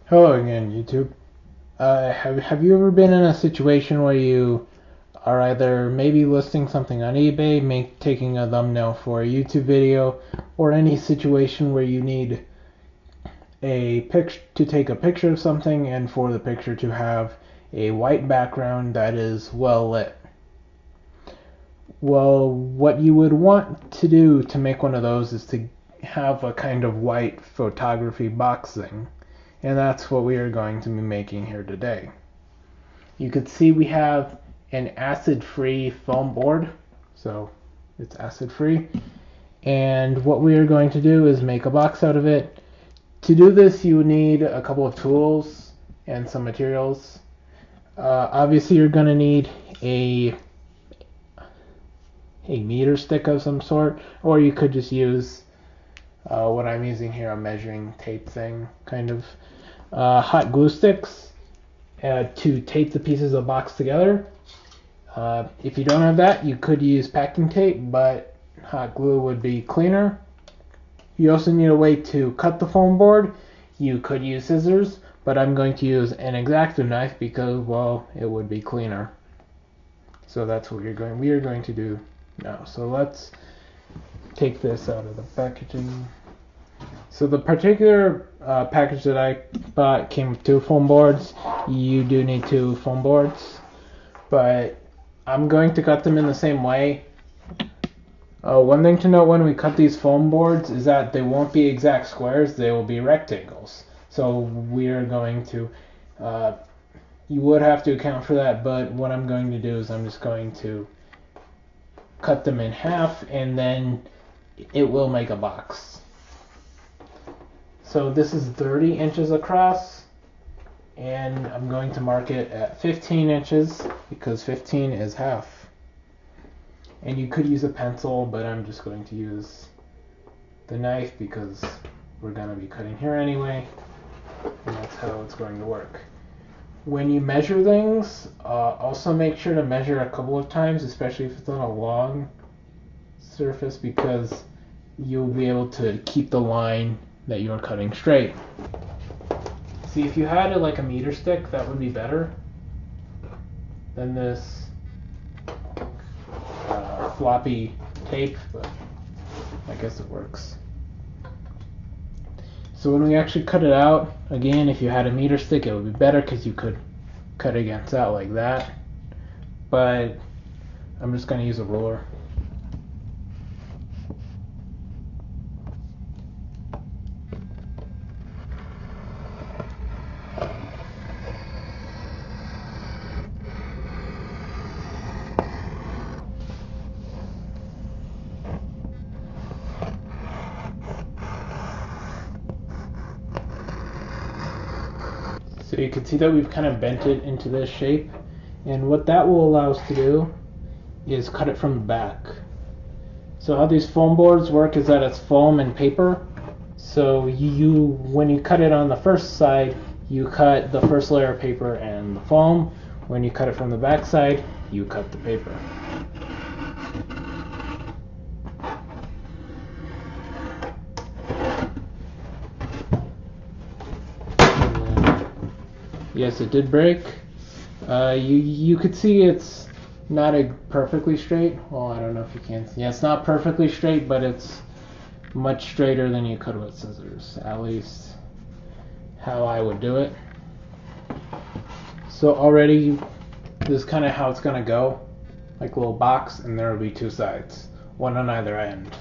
Hello again, YouTube. Have you ever been in a situation where you are either maybe listing something on eBay, taking a thumbnail for a YouTube video, or any situation where you need a picture to take a picture of something and for the picture to have a white background that is well lit? Well, what you would want to do to make one of those is to have a kind of white photography box thing. And that's what we are going to be making here today. You can see we have an acid-free foam board, so it's acid-free. And what we are going to do is make a box out of it. To do this, you need a couple of tools and some materials. Obviously, you're going to need a meter stick of some sort, or you could just use what I'm using here, a measuring tape thing, kind of. Hot glue sticks to tape the pieces of the box together. If you don't have that, you could use packing tape, but hot glue would be cleaner. You also need a way to cut the foam board. You could use scissors, but I'm going to use an X-Acto knife because, well, it would be cleaner. So that's what we are going to do now. So let's take this out of the packaging. So the particular package that I bought came with 2 foam boards. You do need 2 foam boards, but I'm going to cut them in the same way. One thing to note when we cut these foam boards is that they won't be exact squares, they will be rectangles. So we are going to, you would have to account for that, but what I'm going to do is I'm just going to cut them in half and then it will make a box. So this is 30 inches across, and I'm going to mark it at 15 inches because 15 is half. And you could use a pencil, but I'm just going to use the knife because we're going to be cutting here anyway, and that's how it's going to work. When you measure things, also make sure to measure a couple of times, especially if it's on a long surface, because you'll be able to keep the line that you're cutting straight. See, if you had like a meter stick, that would be better than this floppy tape, but I guess it works. So when we actually cut it out, again, if you had a meter stick, it would be better because you could cut against out like that. But I'm just going to use a ruler. So you can see that we've kind of bent it into this shape, and what that will allow us to do is cut it from the back. So how these foam boards work is that it's foam and paper. So when you cut it on the first side, you cut the first layer of paper and the foam. When you cut it from the back side, you cut the paper. Yes, it did break. You could see it's not perfectly straight. Well, I don't know if you can. Yeah, it's not perfectly straight, but it's much straighter than you could with scissors. At least how I would do it. So already, this is kind of how it's gonna go, like a little box, and there will be 2 sides, one on either end,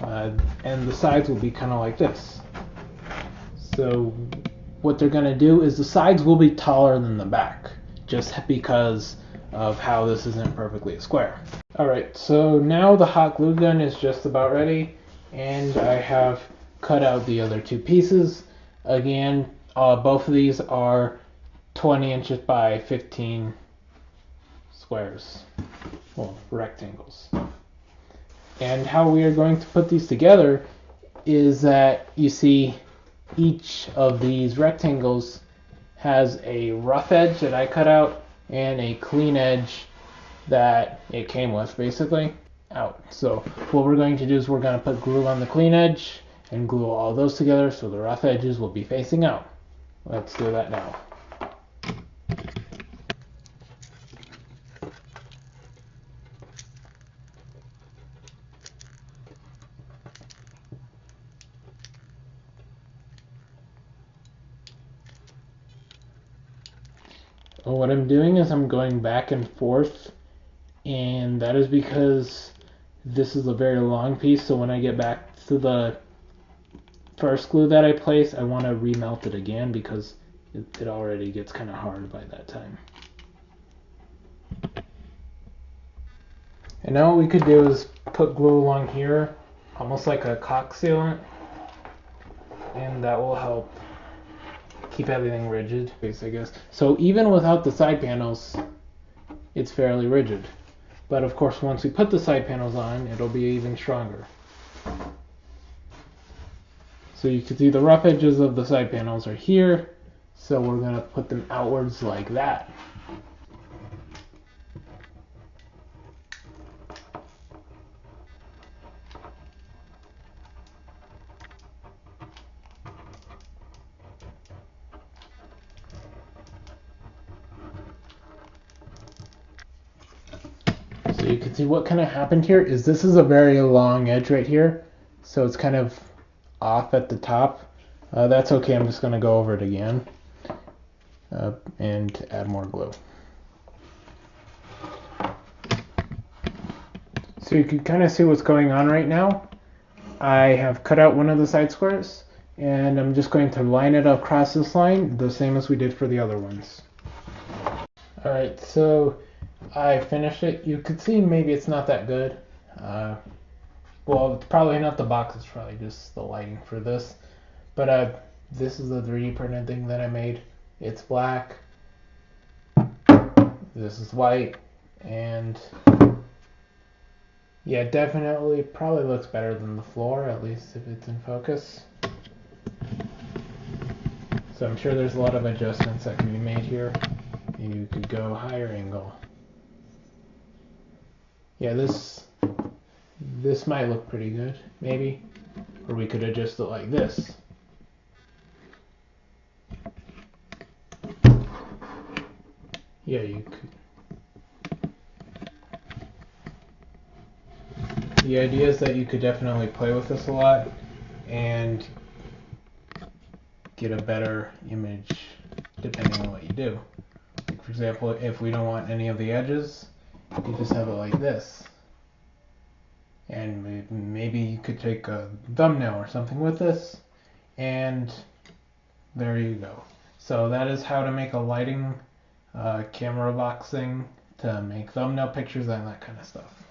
and the sides will be kind of like this. So what they're going to do is the sides will be taller than the back, just because of how this isn't perfectly a square. Alright, so now the hot glue gun is just about ready, and I have cut out the other 2 pieces. Again, both of these are 20 inches by 15 squares, well, rectangles. And how we are going to put these together is that you see each of these rectangles has a rough edge that I cut out and a clean edge that it came with, basically, out. So what we're going to do is we're going to put glue on the clean edge and glue all those together so the rough edges will be facing out, Let's do that now. What I'm doing is I'm going back and forth, and that is because this is a very long piece, so when I get back to the first glue that I place, I want to remelt it again because it already gets kind of hard by that time. And now what we could do is put glue along here, almost like a caulk sealant, and that will help keep everything rigid, I guess. So even without the side panels, it's fairly rigid. But of course, once we put the side panels on, it'll be even stronger. So you can see the rough edges of the side panels are here, so we're going to put them outwards like that. So you can see what kind of happened here is this is a very long edge right here, so it's kind of off at the top. That's okay, I'm just going to go over it again and add more glue. So you can kind of see what's going on right now. I have cut out one of the side squares, and I'm just going to line it across this line, the same as we did for the other ones. Alright, so I finished it. You could see maybe it's not that good. Well, it's probably not the box, it's probably just the lighting for this. But this is the 3D printed thing that I made. It's black. This is white. And yeah, definitely probably looks better than the floor, at least if it's in focus. So I'm sure there's a lot of adjustments that can be made here. You could go higher angle. Yeah, this might look pretty good, maybe. Or we could adjust it like this. Yeah, you could. The idea is that you could definitely play with this a lot and get a better image depending on what you do. Like for example, if we don't want any of the edges, you just have it like this. And maybe you could take a thumbnail or something with this, and there you go. So that is how to make a lighting camera box thing to make thumbnail pictures and that kind of stuff.